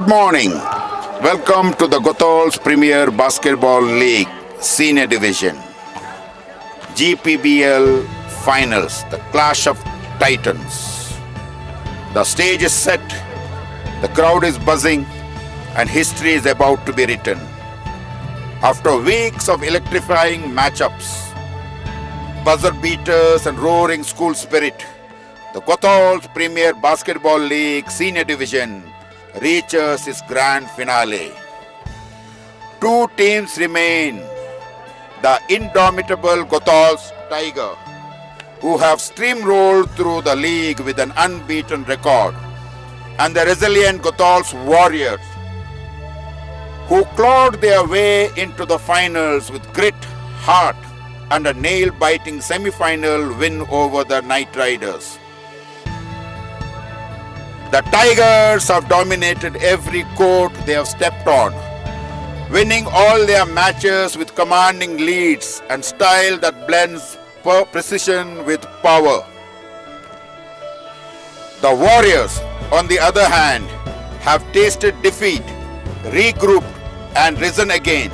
morning. Welcome to the Gothal's Premier Basketball League Senior Division GPBL Finals, the Clash of Titans. The stage is set, the crowd is buzzing, and history is about to be written. After weeks of electrifying matchups, buzzer beaters and roaring school spirit, the Gothal's Premier Basketball League Senior Division reaches its grand finale. Two teams remain: the indomitable Gothal's Tiger, who have steamrolled through the league with an unbeaten record, and the resilient Gothal's Warriors, who clawed their way into the finals with grit, heart, and a nail-biting semi-final win over the Knight Riders. The Tigers have dominated every court they have stepped on, winning all their matches with commanding leads and style that blends precision with power. The Warriors, on the other hand, have tasted defeat, regrouped, and risen again,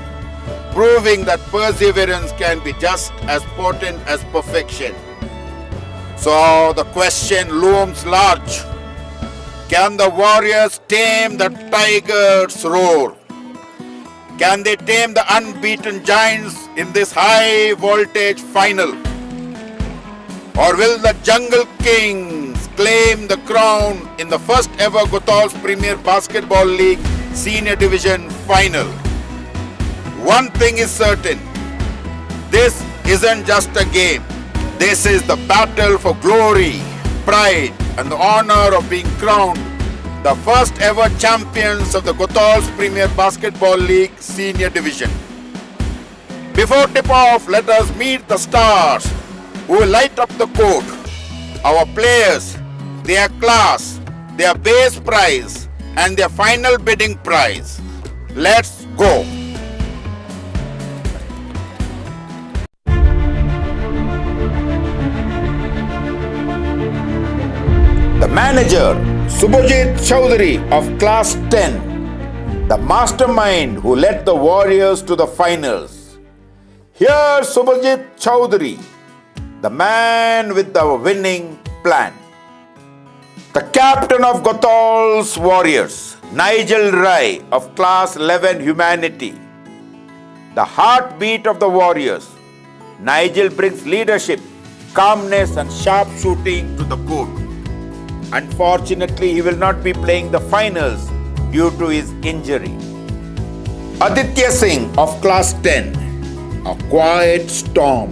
proving that perseverance can be just as potent as perfection. So the question looms large: can the Warriors tame the Tigers' roar? Can they tame the unbeaten Giants in this high-voltage final? Or will the Jungle Kings claim the crown in the first ever Gothal's Premier Basketball League Senior Division Final? One thing is certain: this isn't just a game. This is the battle for glory, pride, and the honor of being crowned the first ever champions of the Gothal's Premier Basketball League Senior Division. Before tip-off, let us meet the stars who will light up the court. Our players, their class, their base prize, and their final bidding prize. Let's go. The manager, Subhajit Chowdhury of Class 10, the mastermind who led the Warriors to the finals. Here's Subhajit Chowdhury, the man with the winning plan. The captain of Gothal's Warriors, Nigel Rai of Class 11 Humanity. The heartbeat of the Warriors, Nigel brings leadership, calmness, and sharp shooting to the court. Unfortunately, he will not be playing the finals due to his injury. Aditya Singh of Class 10, a quiet storm.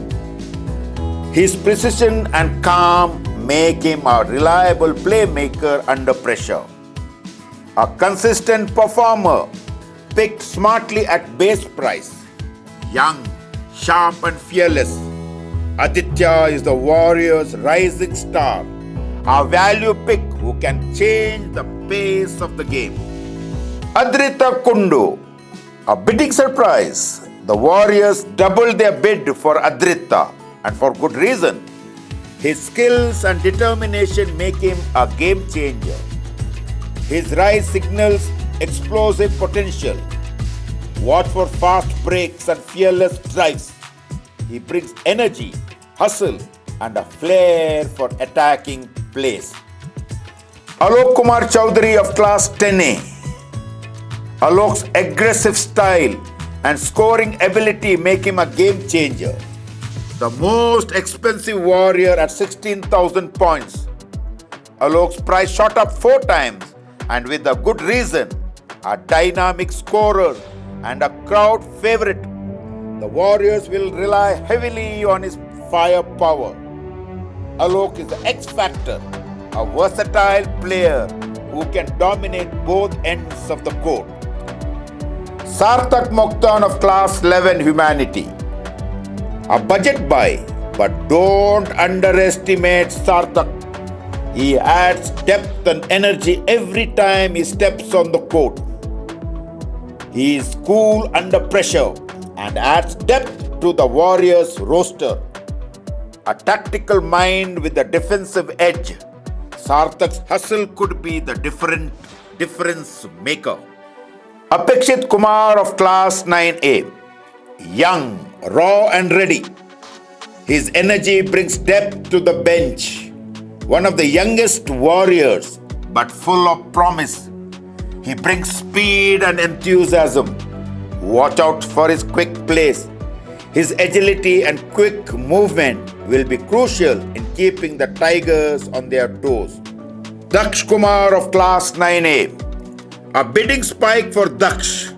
His precision and calm make him a reliable playmaker under pressure. A consistent performer, picked smartly at base price. Young, sharp, and fearless, Aditya is the Warriors' rising star, a value pick who can change the pace of the game. Adrita Kundu, a bidding surprise. The Warriors doubled their bid for Adrita, and for good reason. His skills and determination make him a game changer. His rise signals explosive potential. Watch for fast breaks and fearless drives. He brings energy, hustle, and a flair for attacking plays. Alok Kumar Chowdhury of Class 10A. Alok's aggressive style and scoring ability make him a game changer. The most expensive Warrior at 16,000 points. Alok's price shot up 4 times, and with a good reason. A dynamic scorer and a crowd favorite. The Warriors will rely heavily on his firepower. Alok is the X factor, a versatile player who can dominate both ends of the court. Sarthak Mokhtan of Class 11 Humanity. A budget buy, but don't underestimate Sarthak. He adds depth and energy every time he steps on the court. He is cool under pressure and adds depth to the Warriors' roster. A tactical mind with a defensive edge. Sarthak's hustle could be the difference maker. Apekshit Kumar of Class 9A. Young, raw and ready. His energy brings depth to the bench. One of the youngest warriors, but full of promise. He brings speed and enthusiasm. Watch out for his quick plays. His agility and quick movement will be crucial in keeping the Tigers on their toes. Daksh Kumar of Class 9A. A bidding spike for Daksh.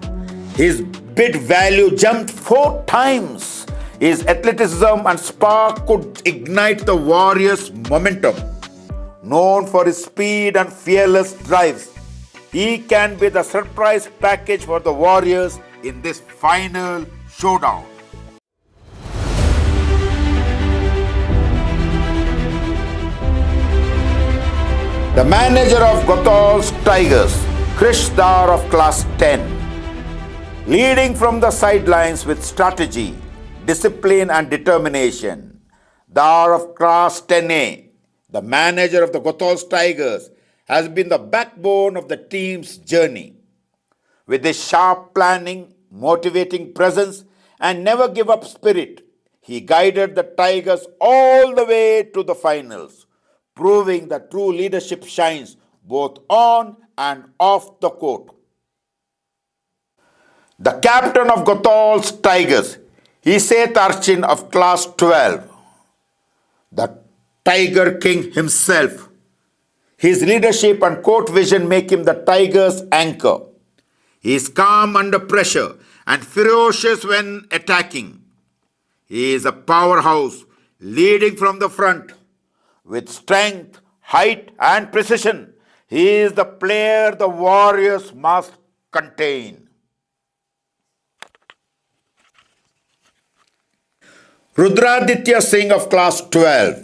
His bid value jumped 4 times. His athleticism and spark could ignite the Warriors' momentum. Known for his speed and fearless drives, he can be the surprise package for the Warriors in this final showdown. The manager of Gothal's Tigers, Krish Dar of Class 10, leading from the sidelines with strategy, discipline and determination. Dar of Class 10A, the manager of the Gothal's Tigers, has been the backbone of the team's journey. With his sharp planning, motivating presence and never give up spirit, he guided the Tigers all the way to the finals, proving that true leadership shines both on and off the court. The captain of Gothal's Tigers, Iset Archin of Class 12, the Tiger King himself. His leadership and court vision make him the Tigers' anchor. He is calm under pressure and ferocious when attacking. He is a powerhouse, leading from the front. With strength, height and precision, he is the player the Warriors must contain. Rudraditya Singh of Class 12,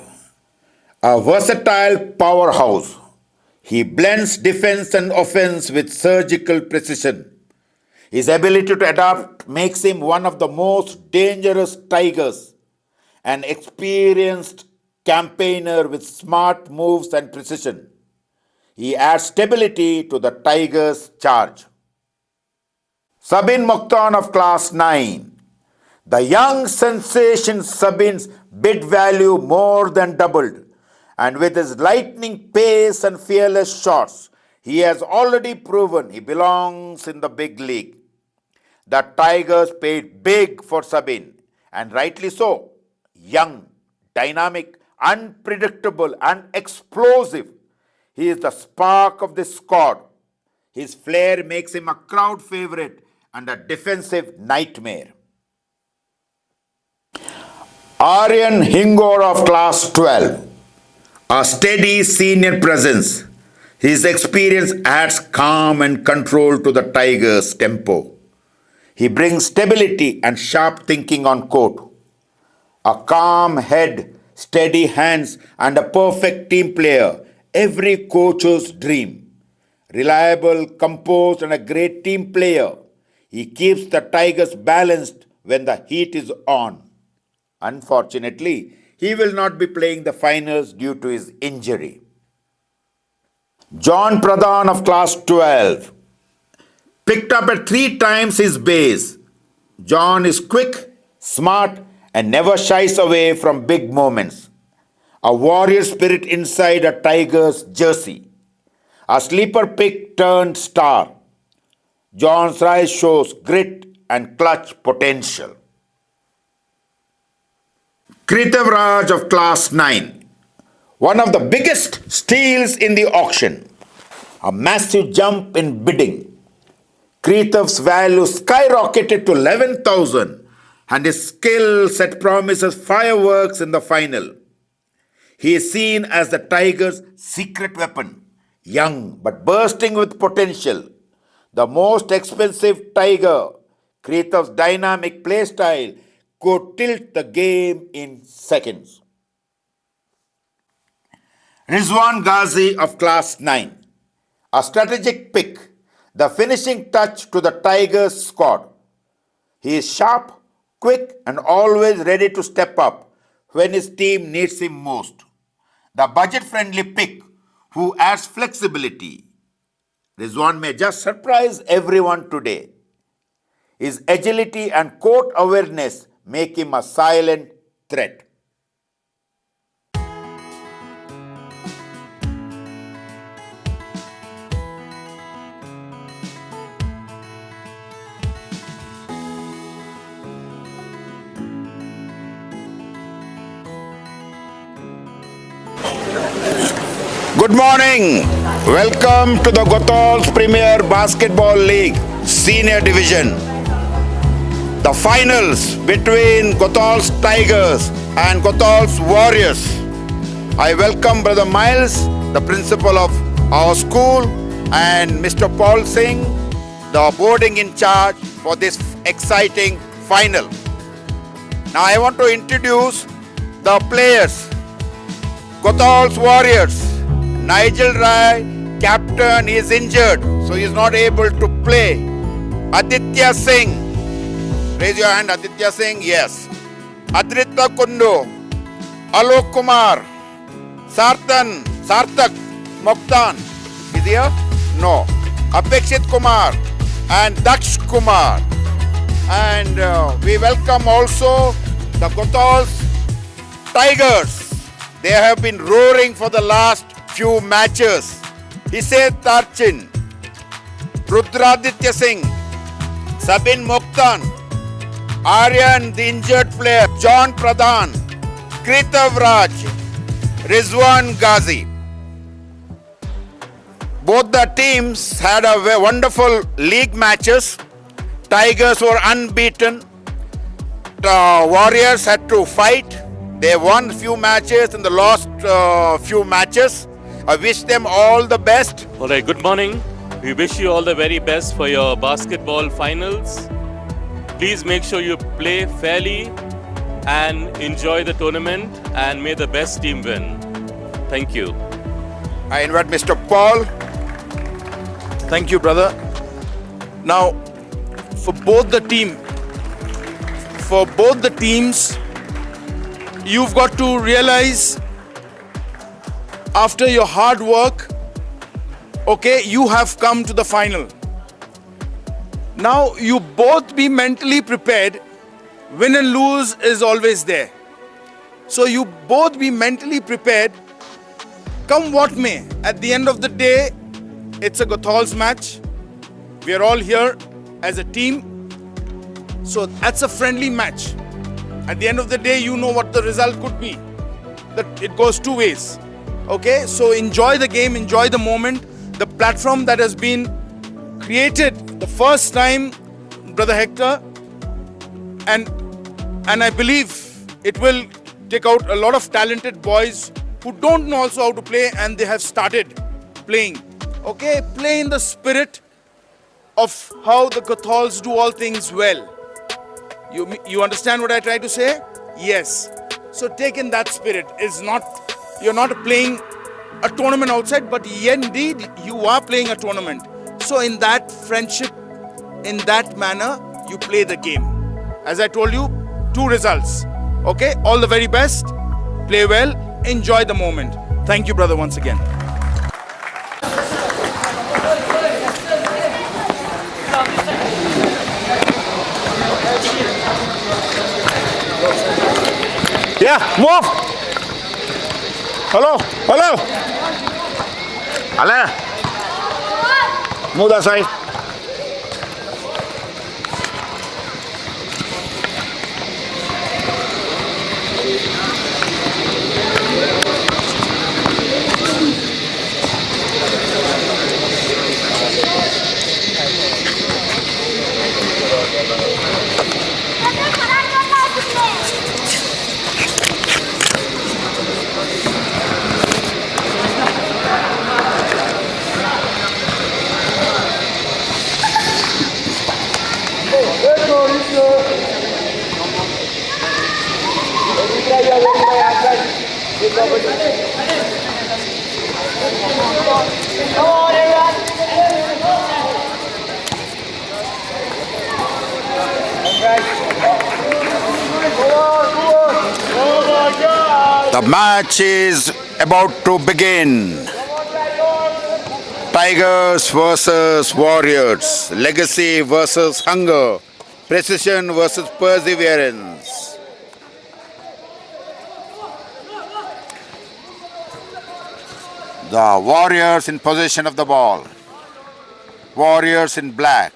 a versatile powerhouse. He blends defense and offense with surgical precision. His ability to adapt makes him one of the most dangerous Tigers, an experienced campaigner with smart moves and precision. He adds stability to the Tigers' charge. Sabin Mokhtar of Class 9. The young sensation Sabin's bid value more than doubled, and with his lightning pace and fearless shots, he has already proven he belongs in the big league. The Tigers paid big for Sabin, and rightly so. Young, dynamic, unpredictable and explosive. He is the spark of this squad. His flair makes him a crowd favorite and a defensive nightmare. Aryan Hingor of Class 12. A steady senior presence. His experience adds calm and control to the Tigers' tempo. He brings stability and sharp thinking on court. A calm head, steady hands and a perfect team player, every coach's dream. Reliable, composed and a great team player. He keeps the Tigers balanced when the heat is on. Unfortunately, he will not be playing the finals due to his injury. John Pradhan of Class 12 picked up at 3 times his base. John is quick, smart and never shies away from big moments. A warrior spirit inside a Tigers jersey. A sleeper pick turned star. John's rise shows grit and clutch potential. Kritav Raj of Class 9. One of the biggest steals in the auction. A massive jump in bidding. Kritav's value skyrocketed to 11,000 and his skill set promises fireworks in the final. He is seen as the Tigers' secret weapon, young but bursting with potential. The most expensive Tiger, Kritav's dynamic play style could tilt the game in seconds. Rizwan Ghazi of Class 9. A strategic pick, the finishing touch to the Tigers squad. He is sharp, quick and always ready to step up when his team needs him most. The budget-friendly pick who adds flexibility. Rizwan may just surprise everyone today. His agility and court awareness make him a silent threat. Good morning. Welcome to the Gothal's Premier Basketball League Senior Division. The finals between Gothal's Tigers and Gothal's Warriors. I welcome Brother Miles, the principal of our school, and Mr. Paul Singh, the boarding in charge for this exciting final. Now I want to introduce the players. Gothal's Warriors. Nigel Rai, captain, is injured, so he is not able to play. Aditya Singh. Raise your hand, Aditya Singh. Yes. Adrita Kundu. Alok Kumar. Sarthak Mokhtan. Is he here? No. Apekshit Kumar and Daksh Kumar. And we welcome also the Gothal's Tigers. They have been roaring for the last few matches. Hiseth Tarchin, Rudraditya Singh, Sabin Mokhtan, Aryan, the injured player, John Pradhan, Kritav Raj, Rizwan Ghazi. Both the teams had a wonderful league matches. Tigers were unbeaten. The Warriors had to fight. They won a few matches and they lost few matches. I wish them all the best. All right, good morning. We wish you all the very best for your basketball finals. Please make sure you play fairly and enjoy the tournament, and may the best team win. Thank you. I invite Mr. Paul. Thank you, brother. Now, for both the teams, you've got to realize, after your hard work, okay, you have come to the final. Now, you both be mentally prepared. Win and lose is always there. So you both be mentally prepared. Come what may, at the end of the day, it's a Gothal's match. We are all here as a team. So that's a friendly match. At the end of the day, you know what the result could be. That it goes two ways. Okay, so enjoy the game, enjoy the moment. The platform that has been created the first time, Brother Hector, and I believe it will take out a lot of talented boys who don't know also how to play, and they have started playing. Okay, play in the spirit of how the Gothals do all things well. You understand what I try to say? Yes. So take in that spirit. You're not playing a tournament outside, but indeed you are playing a tournament. So in that friendship, in that manner, you play the game. As I told you, 2 results. Okay, all the very best. Play well, enjoy the moment. Thank you, brother, once again. Yeah, move. Hello. Ale. Move that side. The match is about to begin. Tigers versus Warriors. Legacy versus hunger. Precision versus perseverance. The Warriors in possession of the ball. Warriors in black.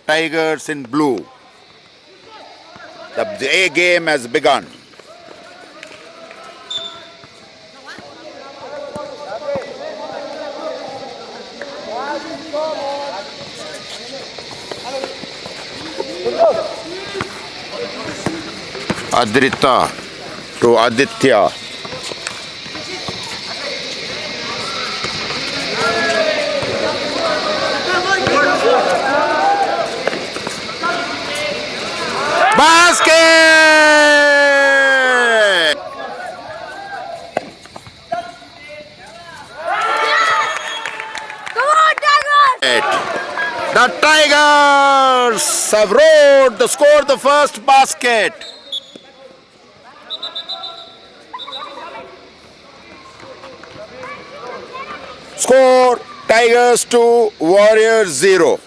Tigers in blue. The A game has begun. Adrita to Aditya. Basket! Come on, Tigers! The Tigers have scored the first basket. Score Tigers 2, Warriors 0.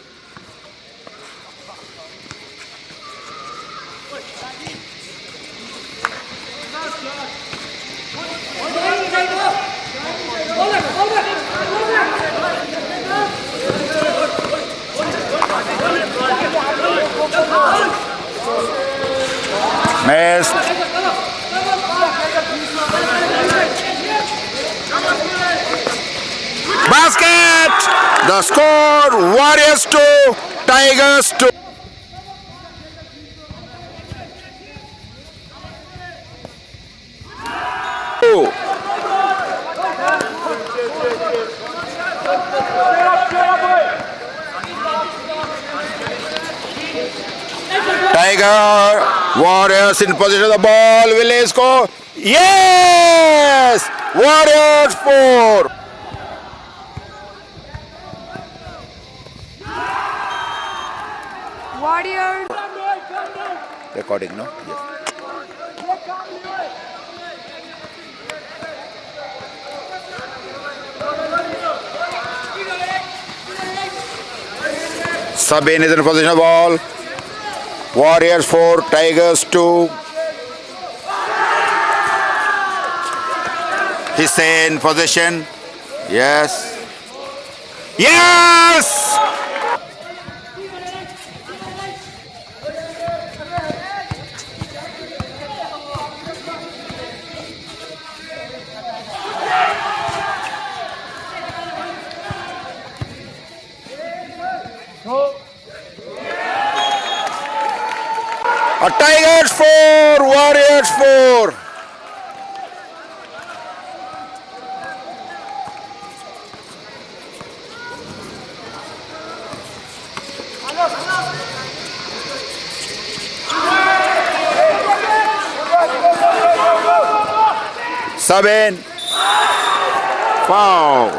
Missed. Basket! The score Warriors 2, Tigers 2. Tiger Warriors in possession of the ball. Will they score? Yes! Warriors 4. Warriors. Recording, no? Yes. Sabin is in possession of the ball. Warriors 4, Tigers 2. Hussein possession. Yes. Yes! A Tigers 4, Warriors 4. Sabin. Foul.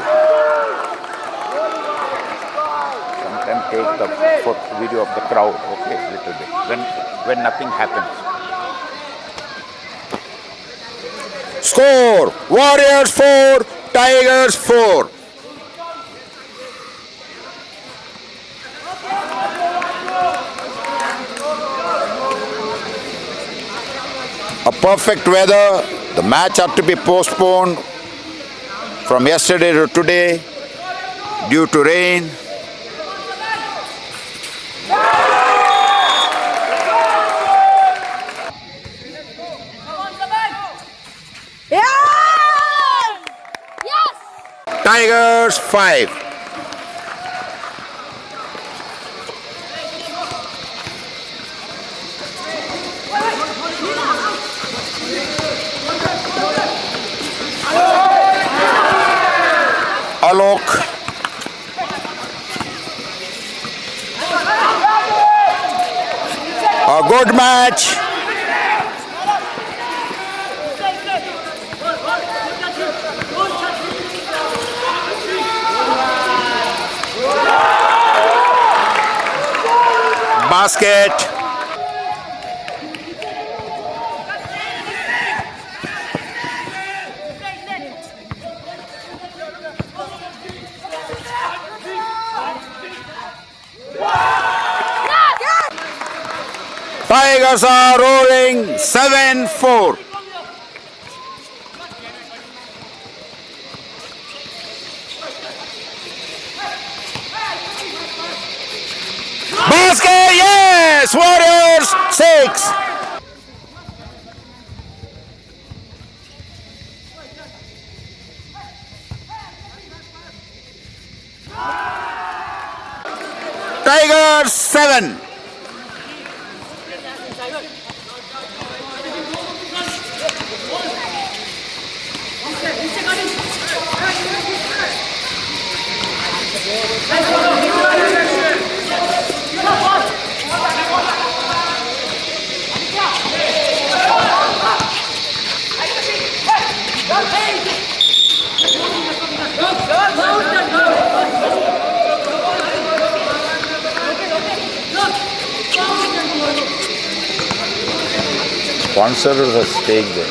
Sometimes take the video of the crowd, okay, little bit, when nothing happens. Score, Warriors 4, Tigers 4. A perfect weather, the match had to be postponed from yesterday to today due to rain. Yes! Tigers 5. Alok. A good match. Basket. Tigers are rolling 7-4. Basket, yes! Warriors 6. Tigers 7. Sponsors are staying there.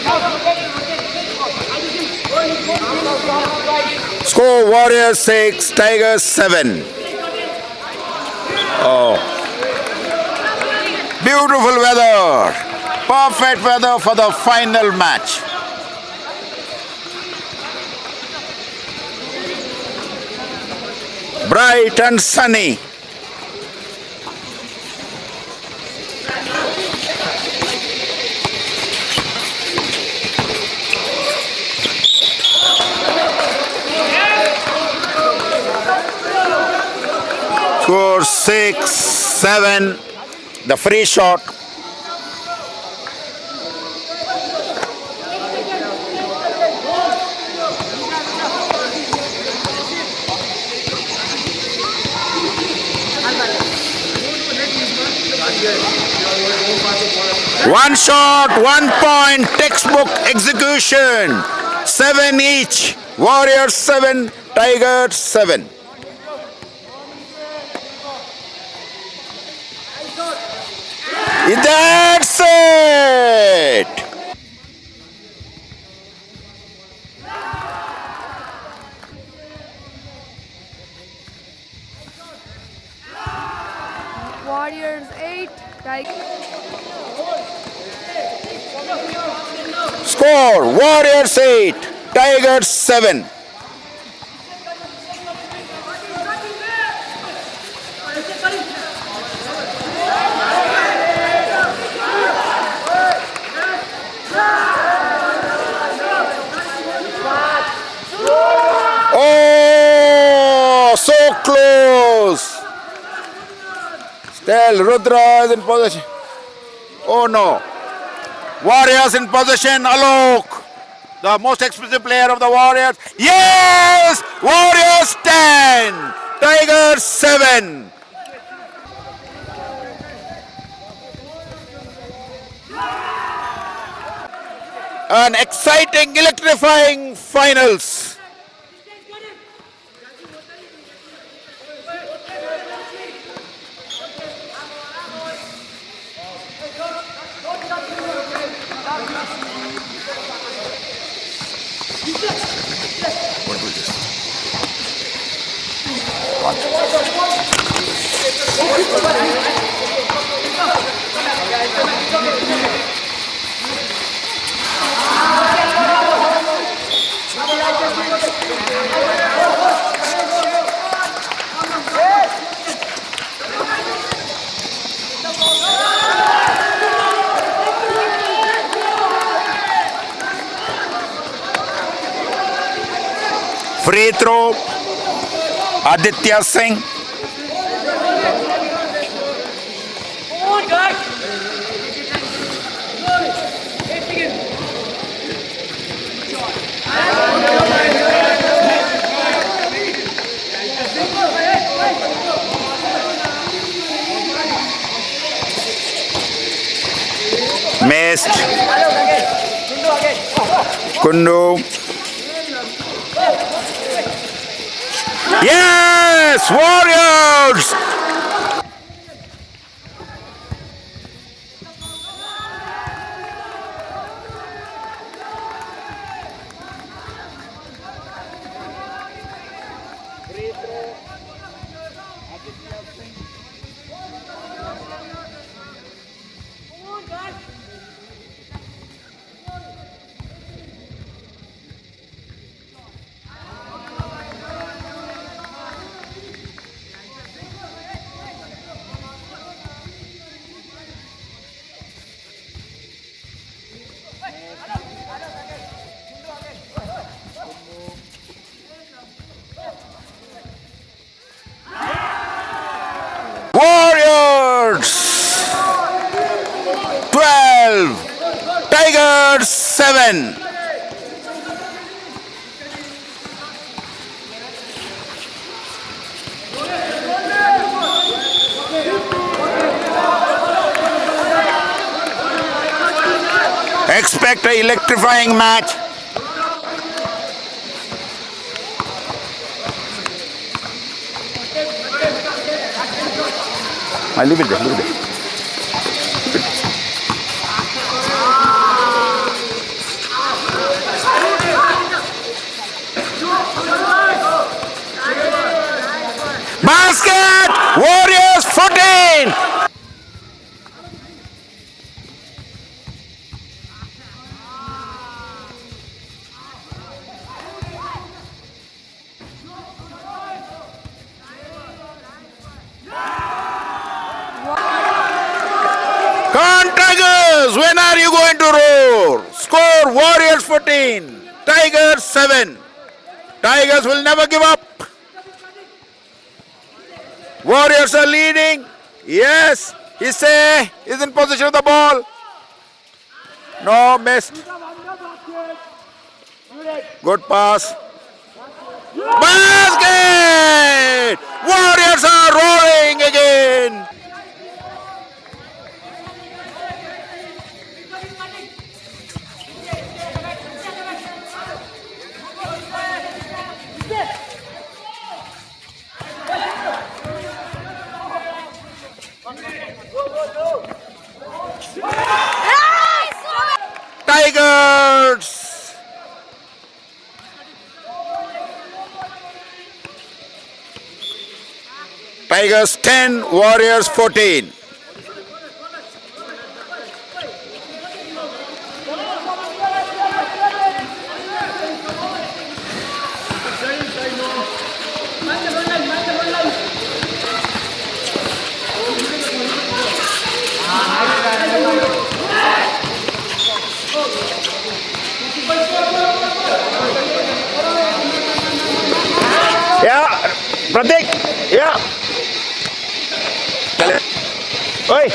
Score Warriors 6, Tigers 7. Oh. Beautiful weather. Perfect weather for the final match. Bright and sunny. Score 6-7. The free shot. One shot, 1 point, textbook execution. 7 each. Warriors 7, Tigers 7. That's it! Warriors 8, Tigers. Score Warriors 8, Tigers 7. Oh, so close. Still, Rudra is in possession. Oh no. Warriors in possession. Alok, the most expensive player of the Warriors. Yes! Warriors 10, Tigers 7. An exciting, electrifying finals. Free throw, Aditya Singh. Missed. Kundu. Yes, Warriors! 12. Tigers 7. Expect an electrifying match. Leave it there, leave it there. Basket! Warriors 14! Come on, Tigers! When are you going to roar? Score Warriors 14, Tigers 7. Tigers will never give up. Warriors are leading. Yes, Issei is in possession of the ball. No, missed. Good pass. Basket! Warriors are roaring again. Tigers! Tigers 10, Warriors 14. Yeah, Pratik. Yeah. Oi.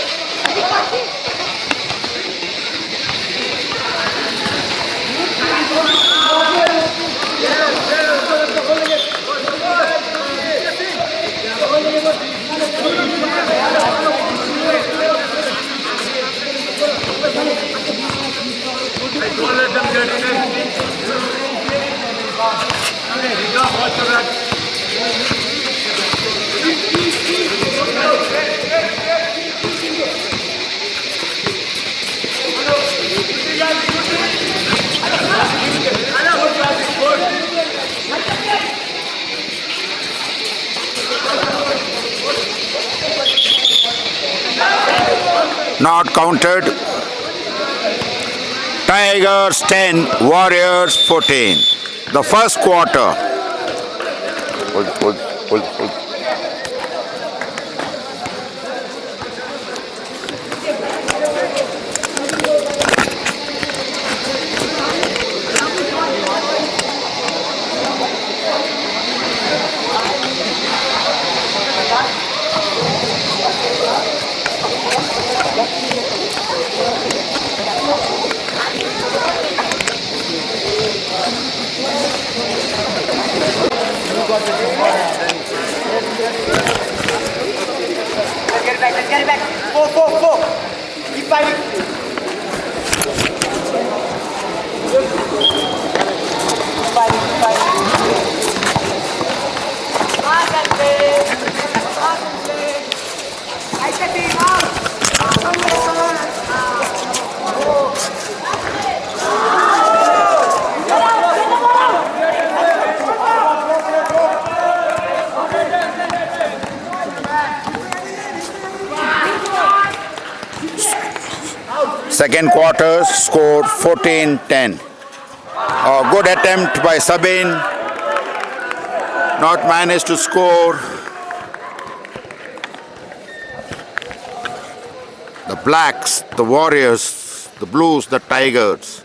Not counted. Tigers 10, Warriors 14. The first quarter. Hold. Get it back. Four. Keep fighting. Keep fighting. Awesome play. I said team out. Second quarter scored 14-10. A good attempt by Sabin. Not managed to score. The Blacks, the Warriors, the Blues, the Tigers.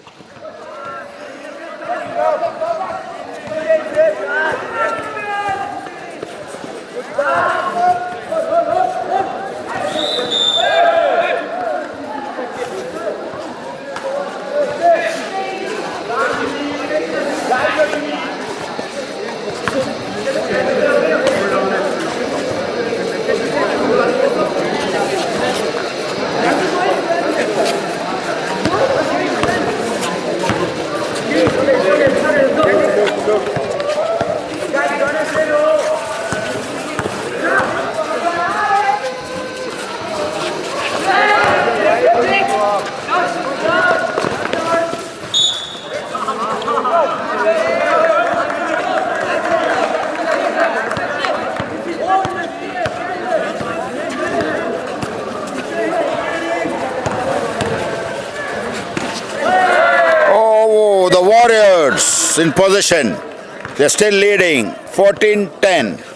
Warriors in possession. They're still leading 14-10.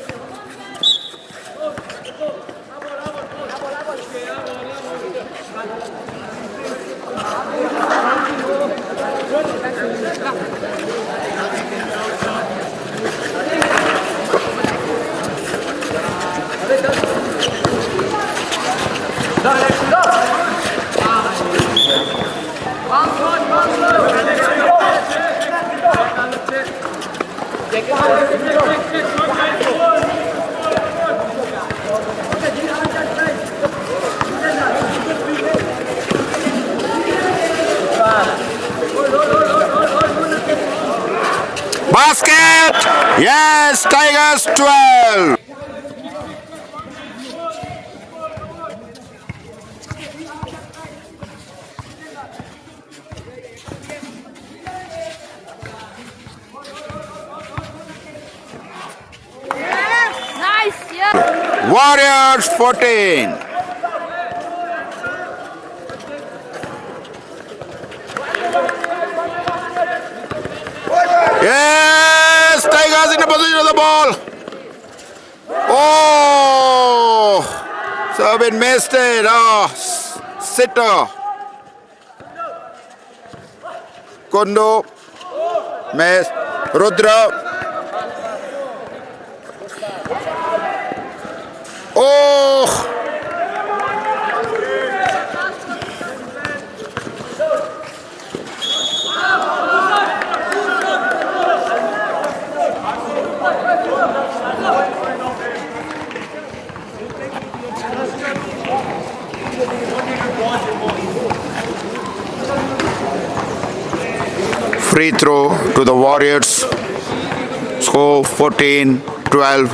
Basket! Yes, Tigers 12. Nice, yeah. Warriors 14. Yes, Tigers in the position of the ball. Oh, so been missed it. Oh, sitter. Kundu, miss. Rudra. Oh. Free throw to the Warriors. Score 14-12.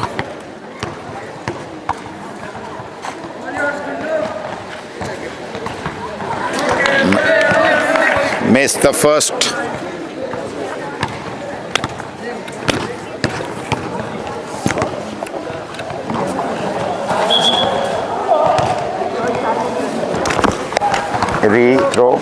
Missed the first. Re-throw.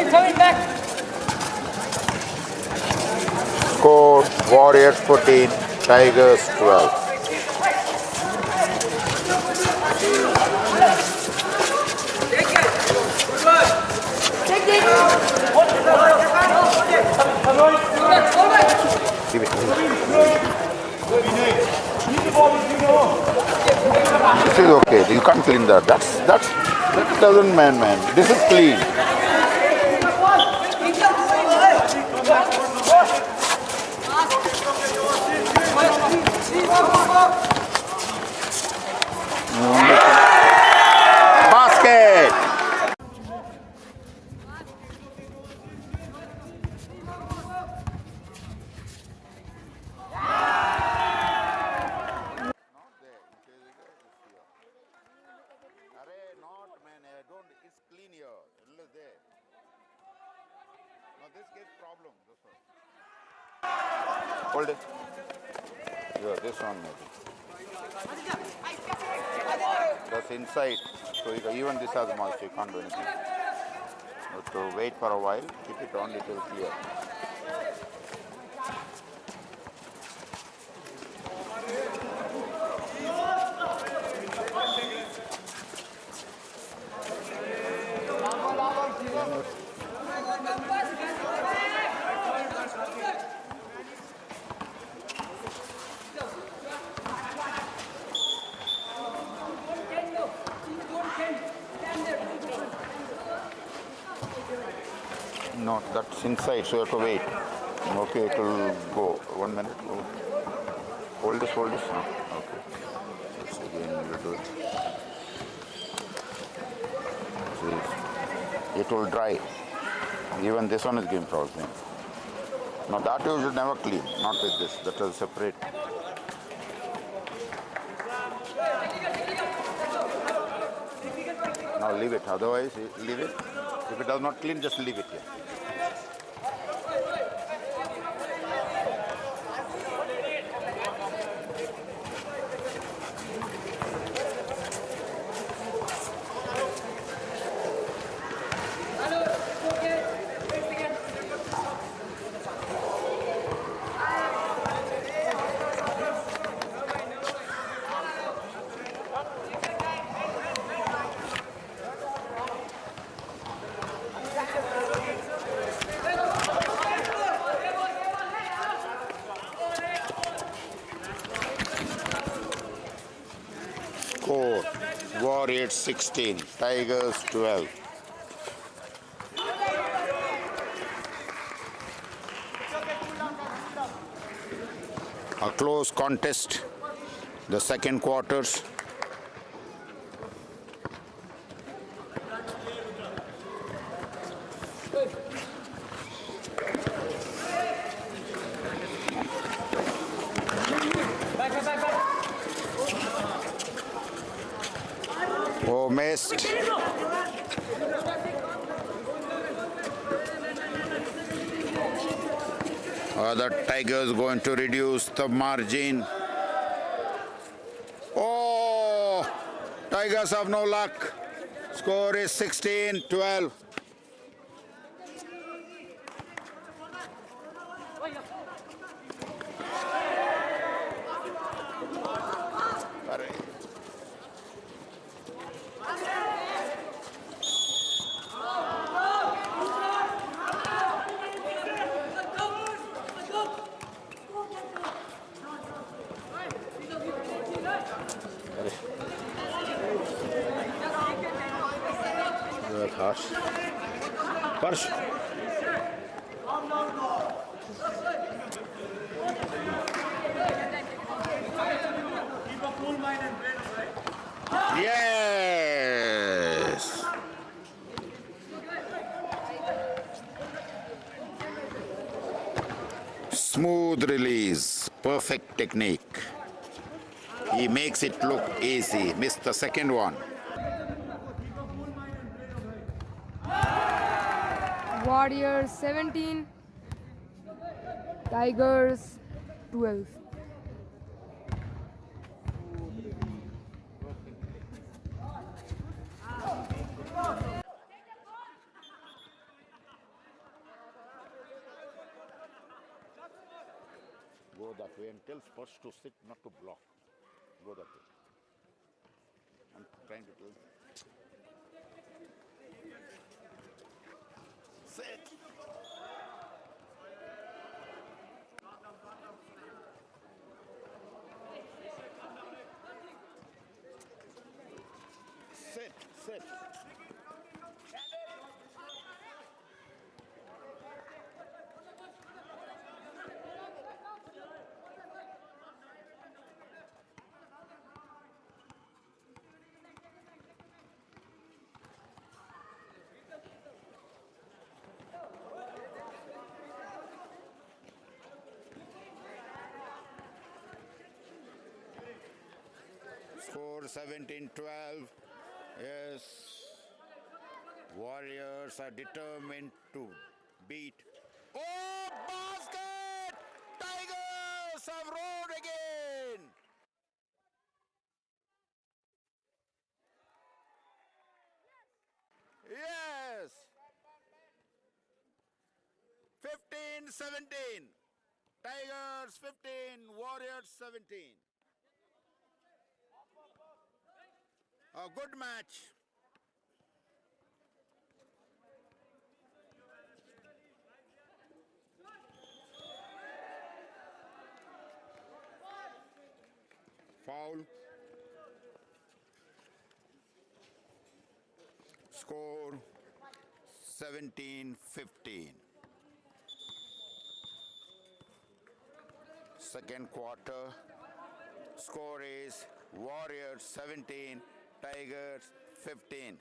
Coming back. Score Warriors 14, Tigers 12. Give it. This is okay. You can't clean that. That doesn't man. This is clean. Basket. It's clean here. Unless there. Now this gets problem. This one. Hold it. Yeah, this one maybe. That's inside. So even this has moisture. You can't do anything. You have to wait for a while. Keep it on. It will clear. No, that's inside, so you have to wait. Okay, it will go. 1 minute. Hold this. No. Okay. again we'll do it. See, it will dry. Even this one is giving problem. Now that you should never clean, not with this. That is separate. Now leave it. Otherwise, leave it. If it does not clean, just leave it here. Score Warriors 16, Tigers 12. A close contest, the second quarters. Oh, missed. The Tigers going to reduce the margin. Oh, Tigers have no luck. Score is 16-12. Harsh. Harsh. Keep a cool mind and play, right? Yes. Smooth release. Perfect technique. He makes it look easy. Missed the second one. Warriors 17, Tigers 12. Go that way and tell Spurs to sit, not to block. Go that way. I'm trying to tell. Sit. Sit, sit. Score 17-12. Yes. Warriors are determined to beat. Oh, basket! Tigers have roared again. Yes. 15-17. Tigers 15, Warriors 17. A good match. Foul. Score 17-15. Second quarter. Score is Warriors 17, Tigers 15.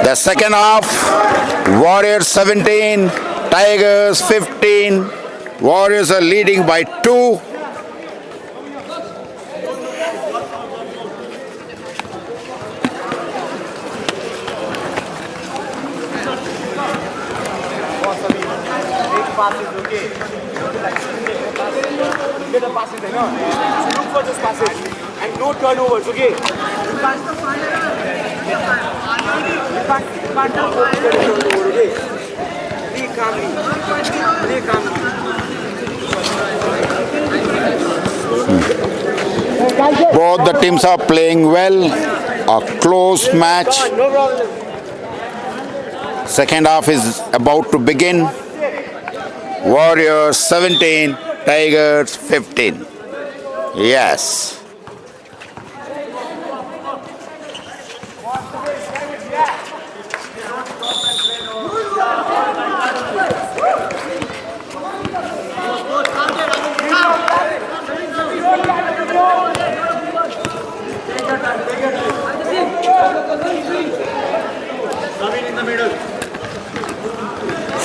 The second half, Warriors 17, Tigers 15. Warriors are leading by 2. Pass is okay. Get the passes, no? Look for those passes and no turnovers, okay? You can't afford to get a turnover, okay? Play calmly. Play calmly. Both the teams are playing well. A close match. No problem. Second half is about to begin. Warriors 17, Tigers 15. Yes.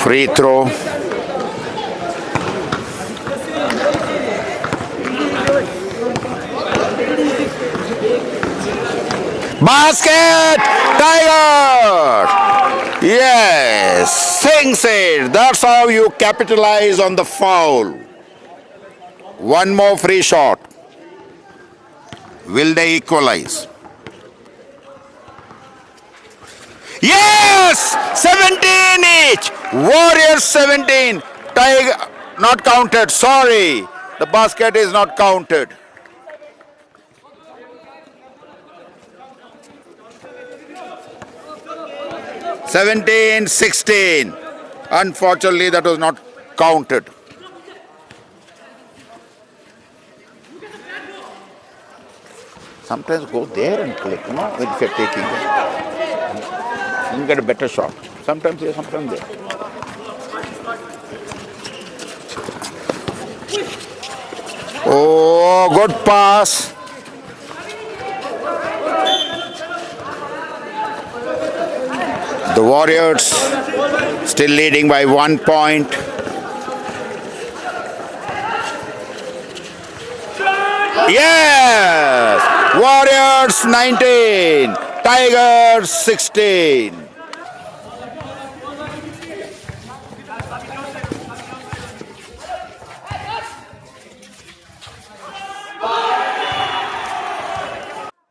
Free throw. Basket! Tigers! Yes, sinks it. That's how you capitalize on the foul. One more free shot. Will they equalize? Yes! 17 each. Warriors 17. Tiger not counted. Sorry. The basket is not counted. Seventeen, 16. Unfortunately, that was not counted. Sometimes go there and click, you know, if you're taking it. You get a better shot. Sometimes here, sometimes there. Oh, good pass. The Warriors still leading by 1 point. Yes! Warriors 19, Tigers 16.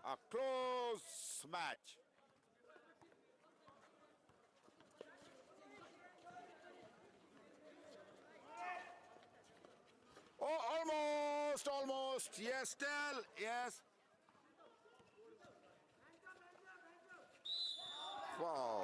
A close match. Oh, almost. Yes, still, yes. Wow.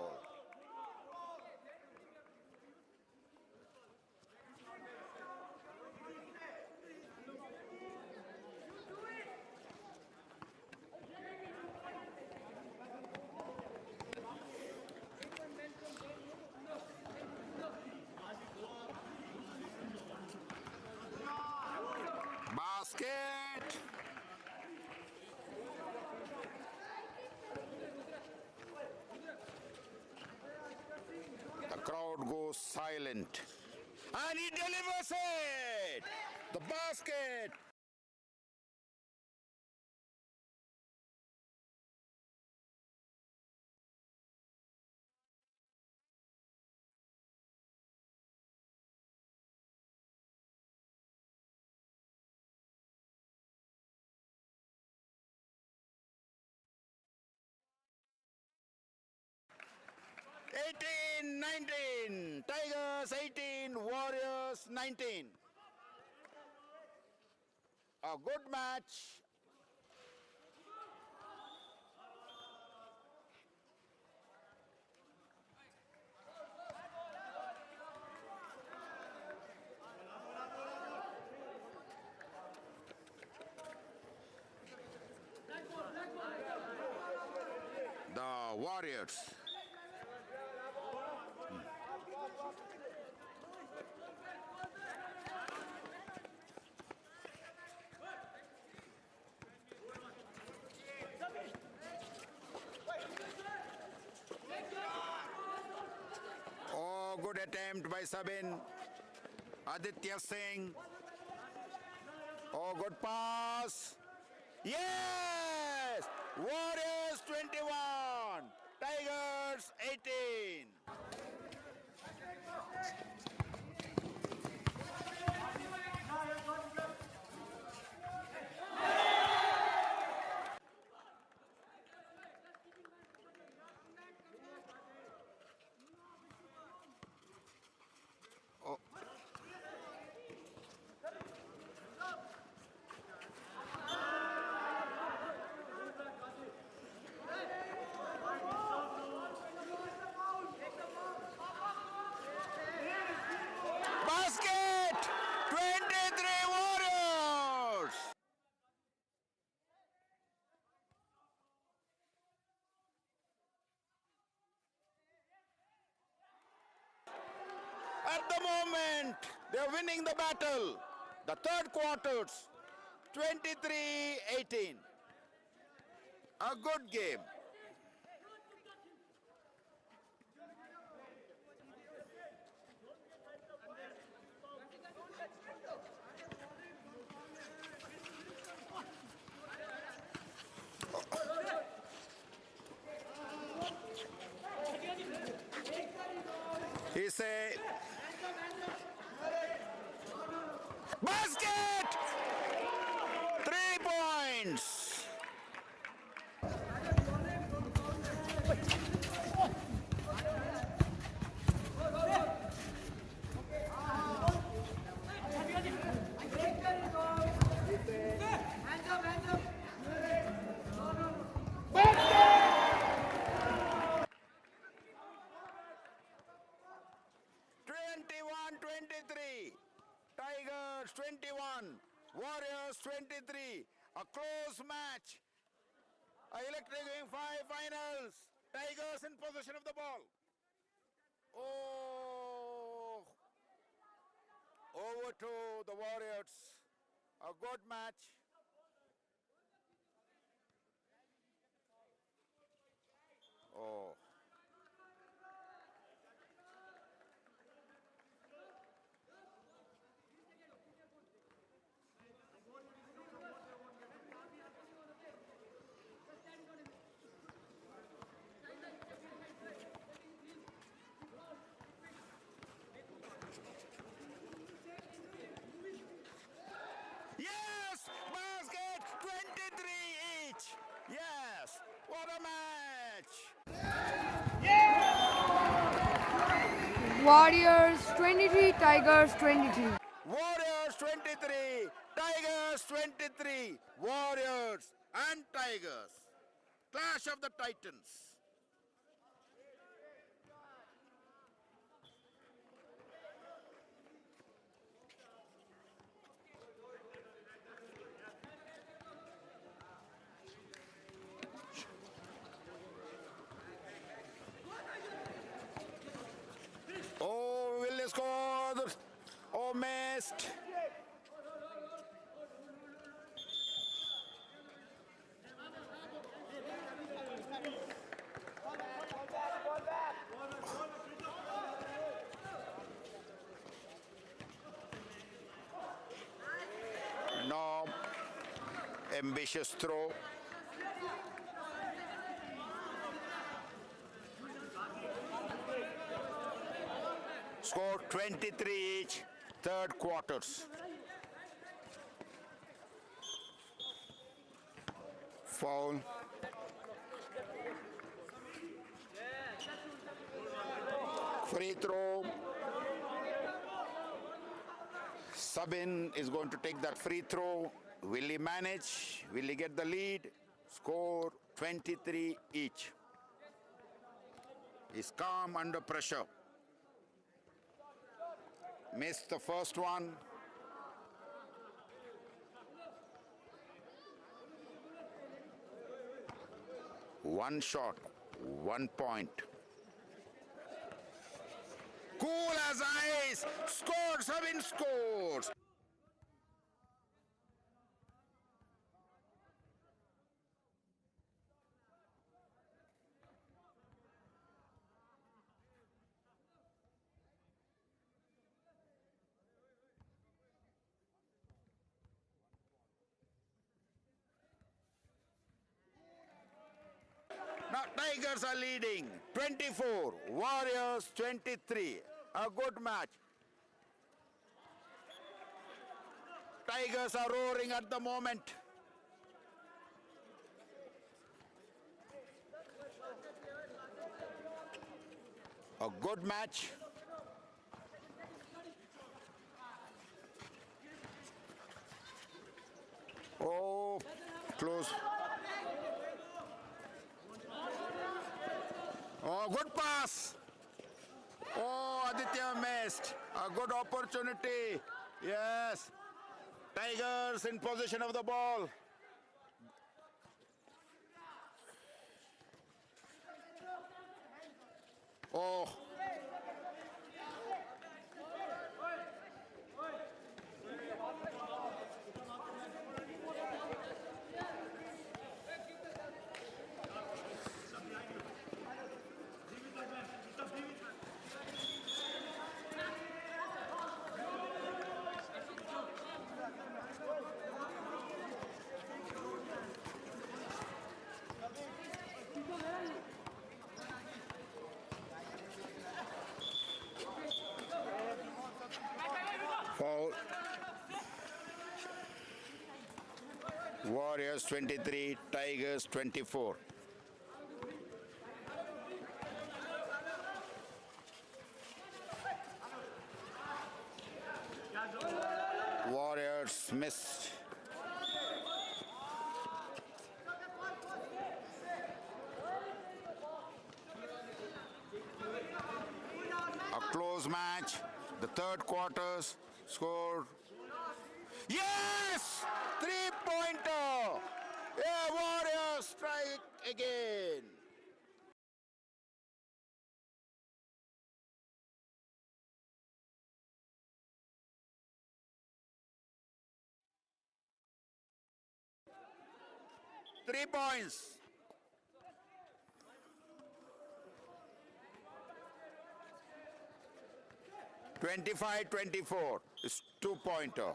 Basket. The crowd goes silent. And he delivers it. The basket. Eighteen, 19. Tigers 18, Warriors 19. A good match. Warriors. Oh, good attempt by Sabin. Aditya Singh. Oh, good pass. Yes! Warriors 21, Tigers 18. Oh. Basket! 23 Warriors! At the moment, they're winning the battle. The third quarters, 23-18. A good game. He say, basket! 3 points. Hands up, hands up. 21-23. Tigers 21, Warriors 23. A close match. A electric game 5 finals. Tigers in possession of the ball. Oh, over to the Warriors. A good match. Oh. Yes! Basket! 23 each! Yes! What a match! Warriors 23, Tigers 23. Warriors 23, Tigers 23. Warriors and Tigers. Clash of the Titans. Oh, will they score? Oh, missed. No. Ambitious throw. Score 23 each, third quarters. Foul. Free throw. Sabin is going to take that free throw. Will he manage? Will he get the lead? Score 23 each. He's calm under pressure. Missed the first one. One shot, 1 point. Cool as ice. Scores, Sabin scores. Now Tigers are leading 24, Warriors 23. A good match. Tigers are roaring at the moment. A good match. Oh, close. Oh, good pass. Oh, Aditya missed. A good opportunity. Yes. Tigers in possession of the ball. Oh. Foul. Warriors 23, Tigers 24. Warriors missed. A close match. The third quarters score. Yes! 3-pointer! Yeah, Warriors strike again. Three points. (25-24) is 2-pointer.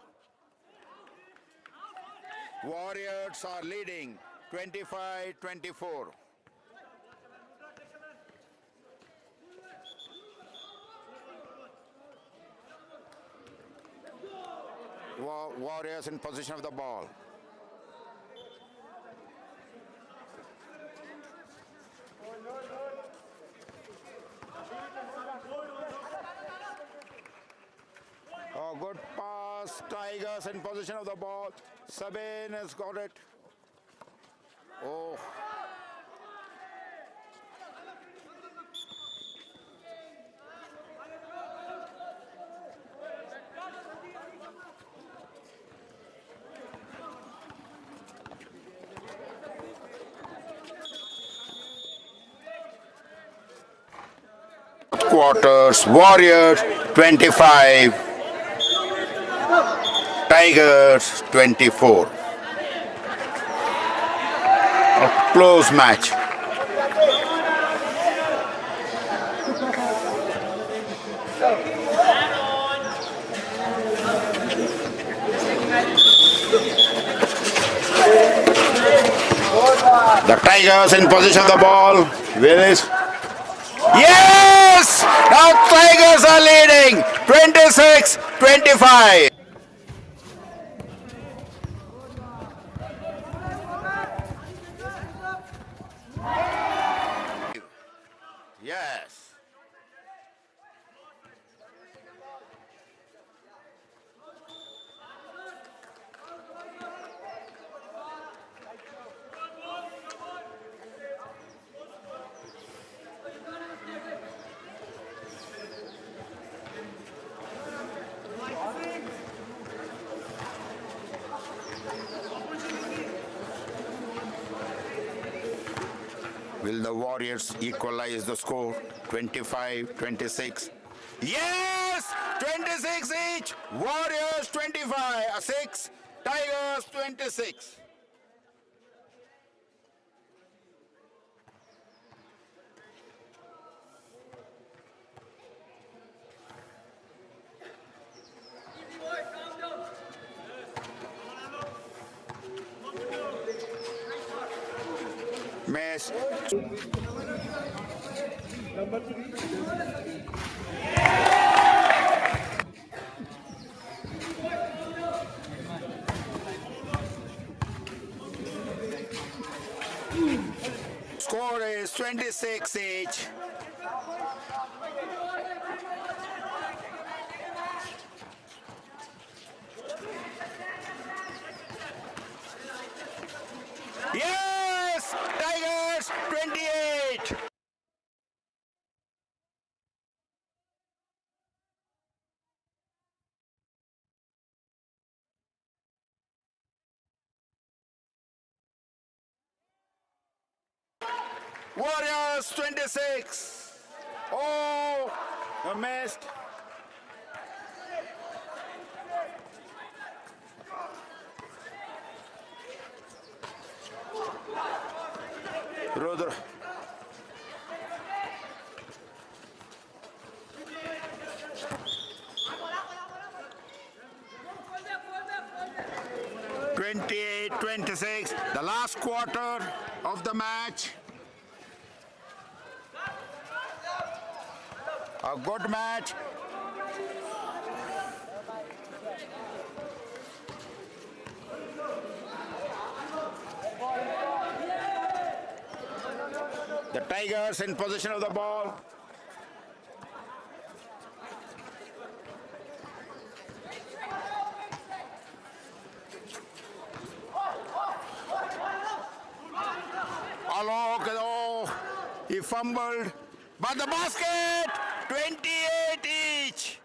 Warriors are leading 25-24. Warriors in possession of the ball. Oh, good pass. Tigers in possession of the ball. Sabin has got it. Oh. Quarters, Warriors 25, Tigers 24. A close match. The Tigers in possession of the ball. Willis. Yes! Now Tigers are leading 26-25. Yes. Will the Warriors equalize the score? 25-26. Yes! 26 each! Warriors 25, 6. Tigers 26. Miss. Score is 26 each. Yes! Tigers 28. Warriors 26. Oh, you missed. Rudra. (28-26), the last quarter of the match. A good match. The Tigers in possession of the ball. Oh, he fumbled, but the basket, 28 each.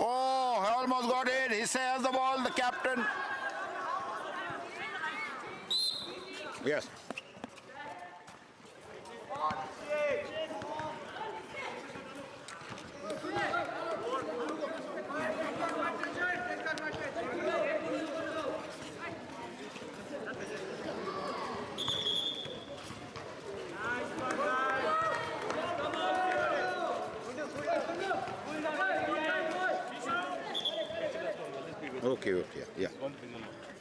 Oh, he almost got it. He says the ball, the captain. Yes. Okay, yeah.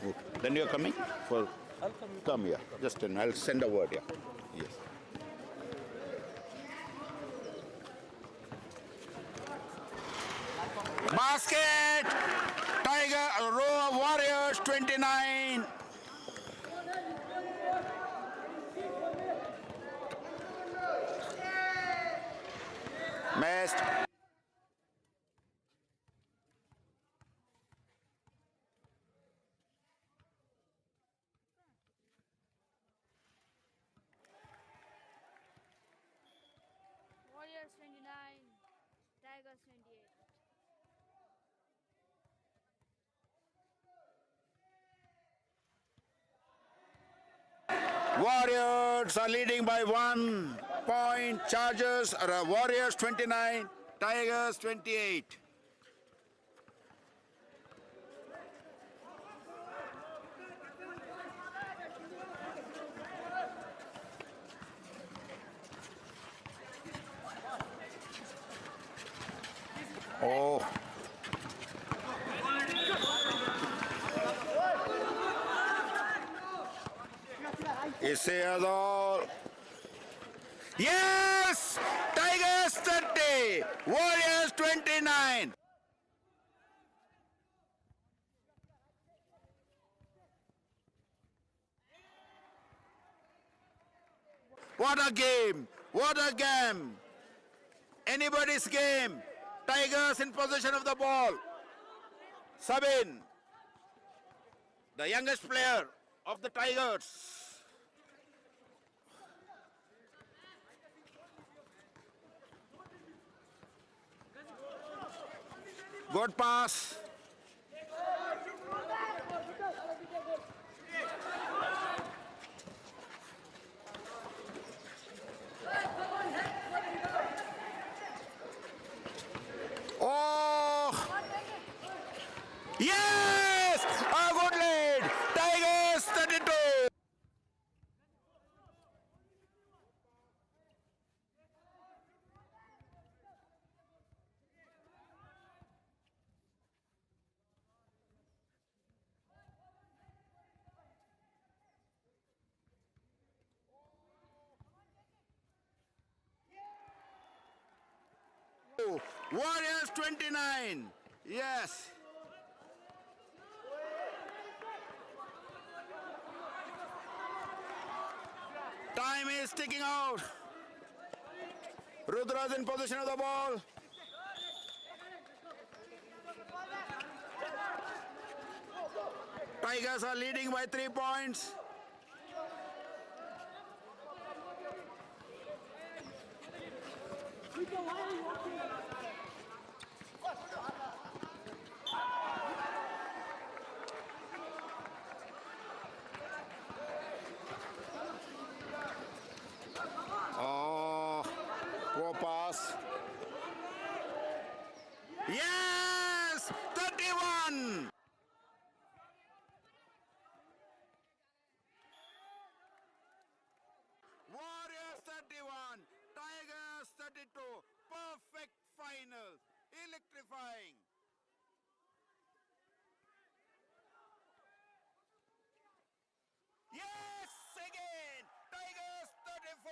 Okay. Then you're coming? I'll come here. Just I'll send a word, yeah. Yes. Basket! Tiger, row Warriors 29. Missed. Warriors 29, Tigers 28. Warriors are leading by 1 point. Chargers are Warriors 29, Tigers 28. Oh. Iseador. Yes! Tigers 30, Warriors 29. What a game! What a game! Anybody's game. Tigers in possession of the ball. Sabin. the youngest player of the Tigers. Good pass. Oh! Yes! A good lead! Tigers 32! Warriors 29. Yes. Time is ticking out. Rudra's in position of the ball. Tigers are leading by 3 points. Oh, poor pass. Yes! 31! Warriors 31, Tigers 32. Perfect final. Electrifying. Yes! Again! Tigers 34.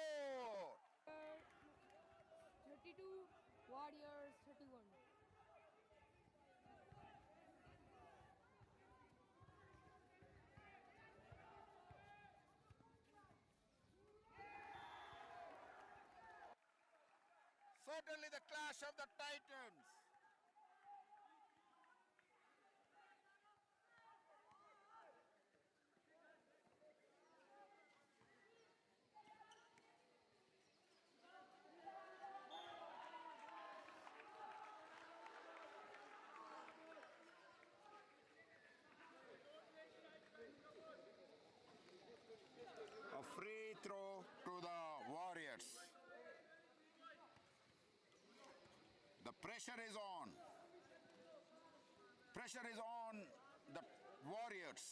32, Warriors 31. Certainly the clash of the Titans. A free throw to the Warriors. The pressure is on. Pressure is on the Warriors.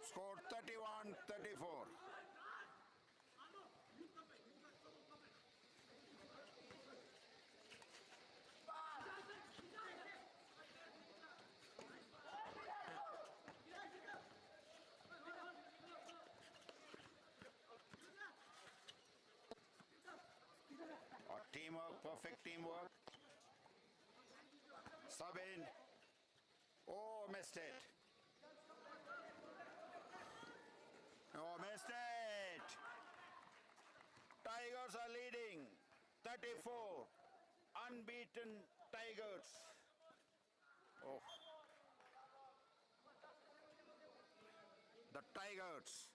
Score 31-34. Teamwork, perfect teamwork. Sabin. Oh, missed it. Oh, missed it. Tigers are leading 34. Unbeaten Tigers. Oh. The Tigers.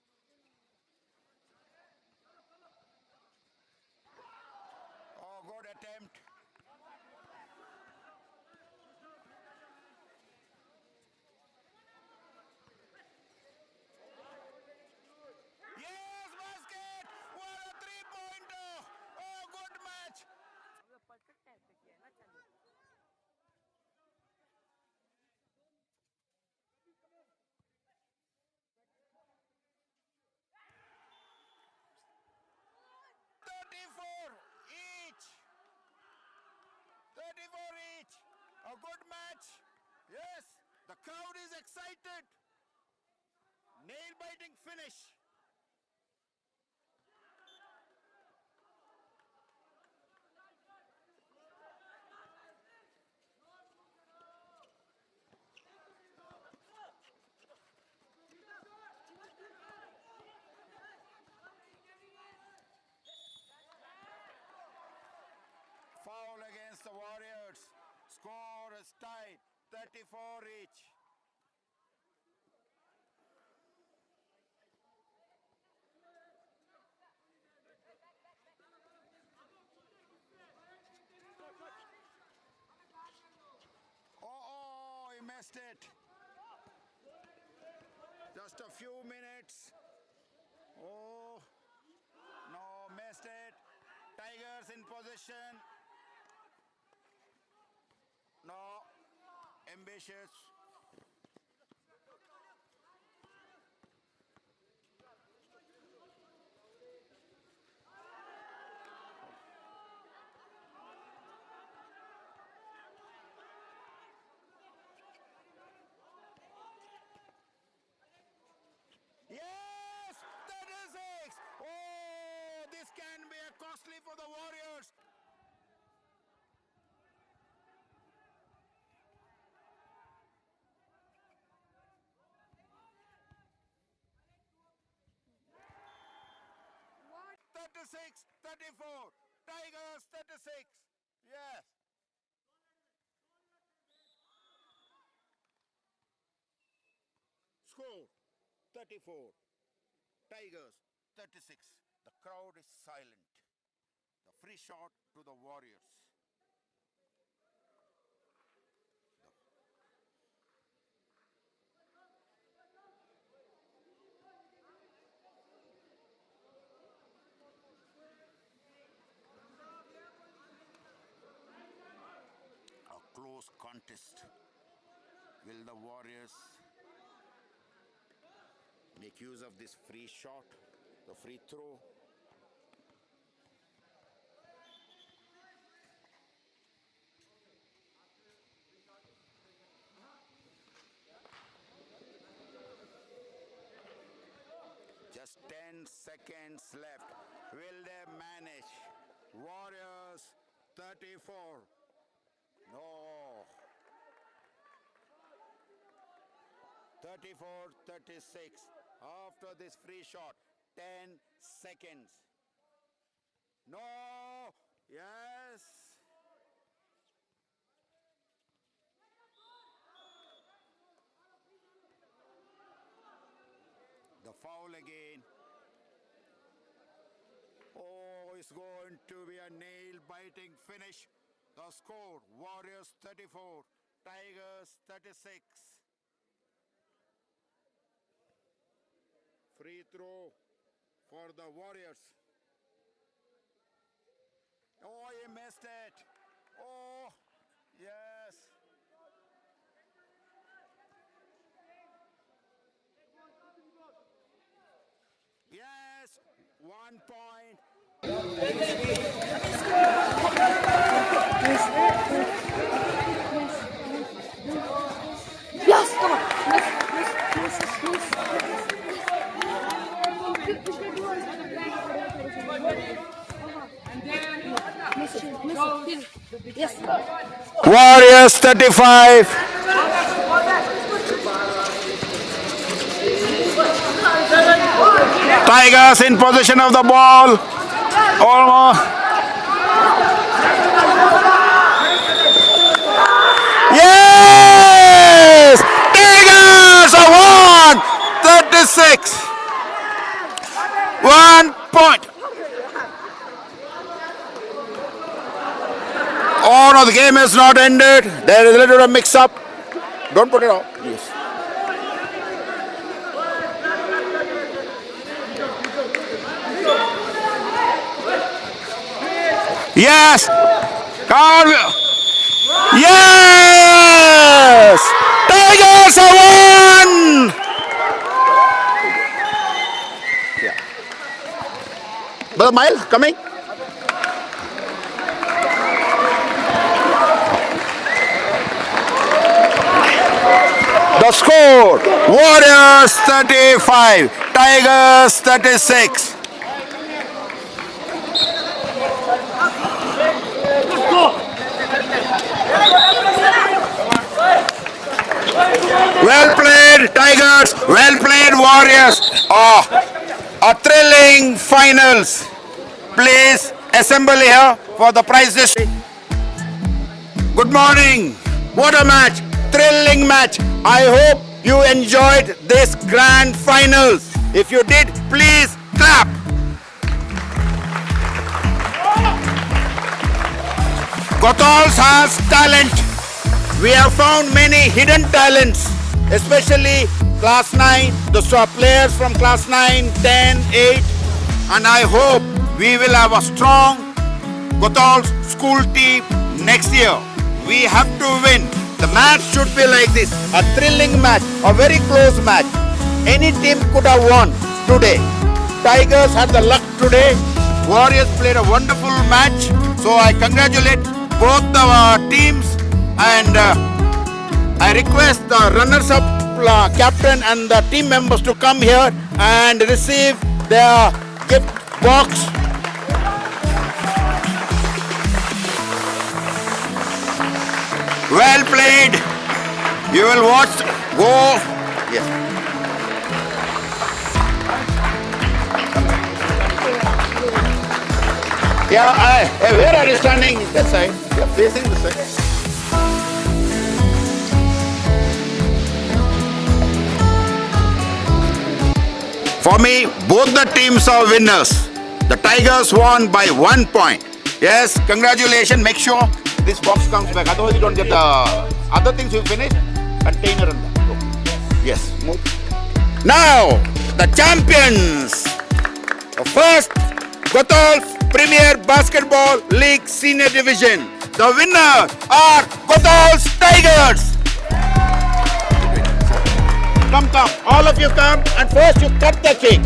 Oh, good attempt. Yes, basket! What a three-pointer! Oh, good match! Perfect type पे किया है ना चालू 34 each. 34 each. A good match. Yes, the crowd is excited. Nail-biting finish. against the Warriors. Score is tied 34 each. Oh, he missed it. Just a few minutes. Oh, no, missed it. Tigers in position. No, ambitious. Yes, 36. Oh, this can be a costly for the Warriors. What? 36, 34. Tigers 36. Yes. Score 34. Tigers 36. The crowd is silent. The free shot to the Warriors. A close contest. Will the Warriors make use of this free shot, the free throw? Just 10 seconds left. Will they manage? Warriors 34. No. 34-36. After this free shot, 10 seconds. No. Yes. The foul again. Oh, it's going to be a nail-biting finish. The score, Warriors 34, Tigers 36. Free throw for the Warriors. Oh, he missed it. Oh, yes. Yes, 1 point. Yes, come on. Yes. Warriors 35. Tigers in possession of the ball. Almost. Yes! Tigers have won 36. 1 point. Oh no, the game has not ended. There is a little bit of mix up. Don't put it out. Yes. Yes! Come on. Yes! Tigers have won! Yeah. Brother Miles coming? The score, Warriors 35, Tigers 36. Well played, Tigers. Well played, Warriors. Oh, a thrilling finals. Please assemble here for the prize distribution. Good morning. What a match. Thrilling match. I hope you enjoyed this grand finals. If you did, please clap. Kothals has talent. We have found many hidden talents, especially class 9, the players from class 9, 10, 8, and I hope we will have a strong Kothals school team next year. We have to win. The match should be like this, a thrilling match, a very close match. Any team could have won today. Tigers had the luck today. Warriors played a wonderful match. So I congratulate both the teams, and I request the runners-up captain and the team members to come here and receive their gift box. Well played. You will watch. Go. Yes. Yeah, where are you standing? That side. You're facing the side. For me, both the teams are winners. The Tigers won by 1 point. Yes, congratulations. Make sure this box comes back. Otherwise, you don't get the other things you finish. Container and that. Okay. Yes, move. Now, the champions. The first Kothals Premier Basketball League Senior Division. The winners are Kothals Tigers. Come, all of you come, and first you cut the cake.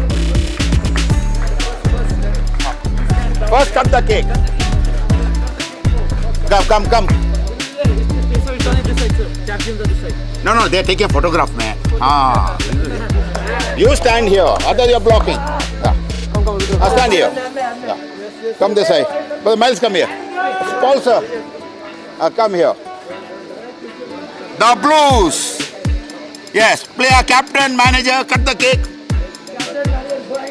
First cut the cake. Come. So it's only this side, sir. Champions are this side. No, they're taking a photograph, man. You stand here, otherwise you're blocking. Yeah. Stand here. Yeah. Come this side. Brother Miles, come here. Paul, sir. Come here. The Blues. Yes, player, captain, manager, cut the cake.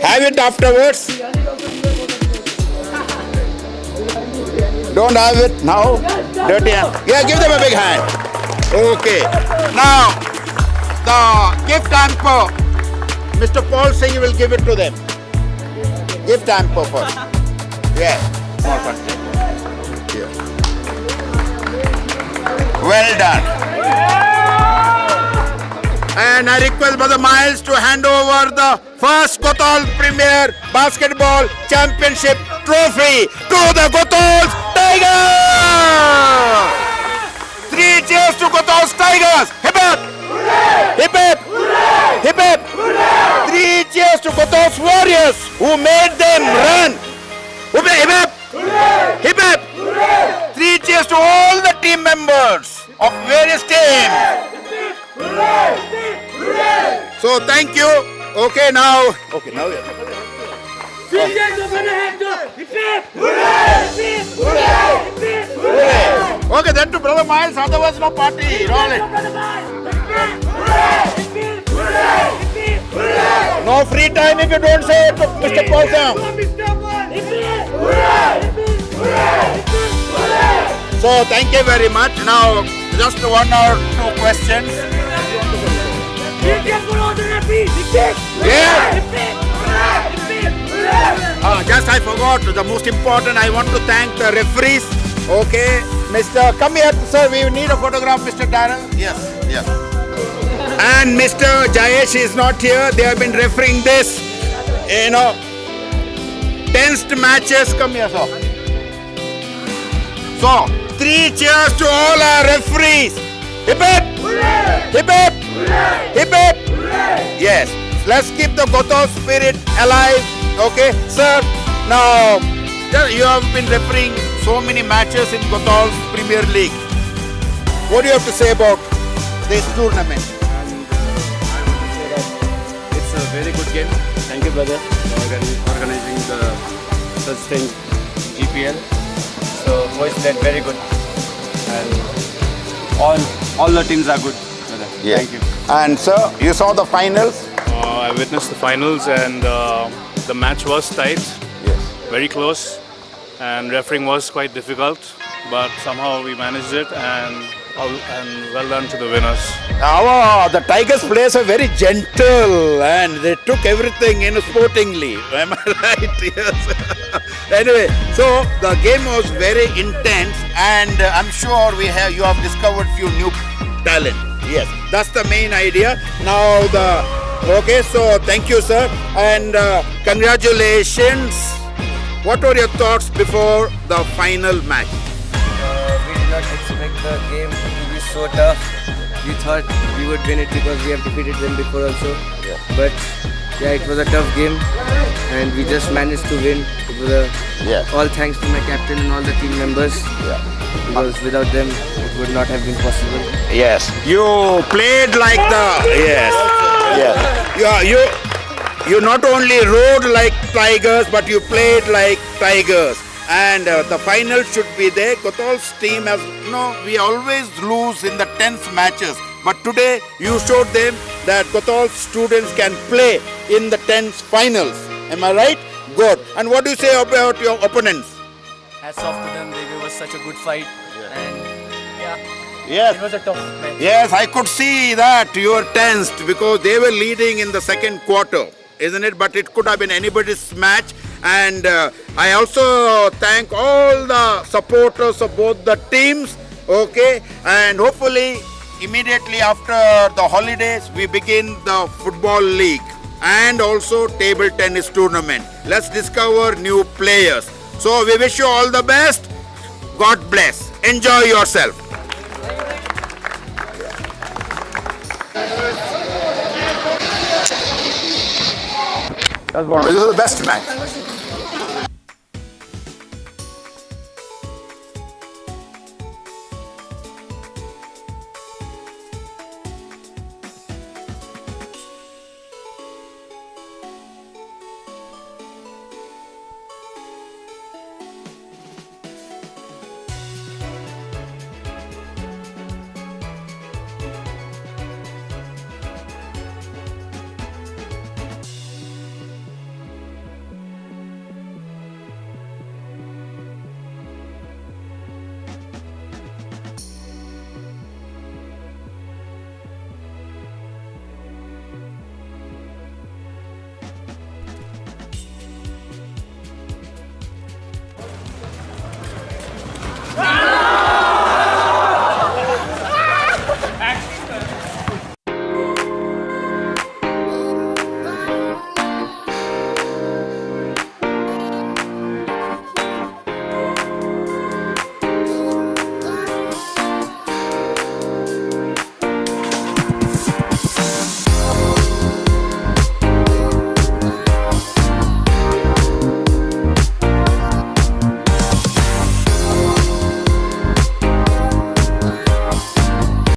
Have it afterwards. Don't have it now. Dirty hand. Yeah, give them a big hand. Okay. Now, the gift hamper. Mr. Paul Singh will give it to them. Gift hamper first. Yeah. Small one. Here. Well done. And I request Brother Miles to hand over the first Kothals Premier Basketball Championship trophy to the Kothals Tigers! 3 cheers to Kothals Tigers! Hip hip! Hip hip! Hip hip! 3 cheers to Kothals Warriors who made them run! Hip hip! Hip hip! 3 cheers to all the team members of various teams! So thank you. Okay, now. Okay, now. Okay, then to Brother Miles, otherwise no party. Roll it. No free time if you don't say it to Mr. Paul Singh. So thank you very much. Now, just 1 or 2 questions. Yeah. Just I forgot the most important. I want to thank the referees. Okay, Mr. Come here, sir. We need a photograph, Mr. Darrell. Yes. And Mr. Jayesh is not here. They have been refereeing this. Tensed matches. Come here, sir. So 3 cheers to all our referees. Hip hip! Hip hip! Hip hip! Yes, let's keep the Kothals spirit alive. Okay, sir. Now, you have been refereeing so many matches in Kothals Premier League. What do you have to say about this tournament? It's a very good game. Thank you, brother, for organizing such thing, GPL. So, boys played very good, and all the teams are good, brother. Yes. Thank you. And sir, you saw the finals? I witnessed the finals, and the match was tight, Yes. very close, and refereeing was quite difficult. but somehow we managed it, and well done to the winners. The Tigers players are very gentle and they took everything sportingly. Am I right? Yes. Anyway, so the game was very intense, and I'm sure you have discovered few new talent. Yes, that's the main idea. Now okay. So thank you, sir, and congratulations. What were your thoughts before the final match? We did not expect the game to be so tough. We thought we would win it because we have defeated them before also. Yeah. But yeah, it was a tough game and we just managed to win. It was all thanks to my captain and all the team members. Yeah. Because without them, it would not have been possible. Yes, you played like you not only rode like tigers, but you played like tigers. And the final should be there. Kothal's team we always lose in the tense matches. But today you showed them that Kothal's students can play in the tense finals. Am I right? Good. And what do you say about your opponents? Hats off to them, they gave us such a good fight. And Yes. it was a tough match. Yes, I could see that you were tensed because they were leading in the second quarter, isn't it? But it could have been anybody's match. And I also thank all the supporters of both the teams. Okay, and hopefully immediately after the holidays we begin the football league and also table tennis tournament. Let's discover new players. So we wish you all the best. God bless. Enjoy yourself. This is the best match.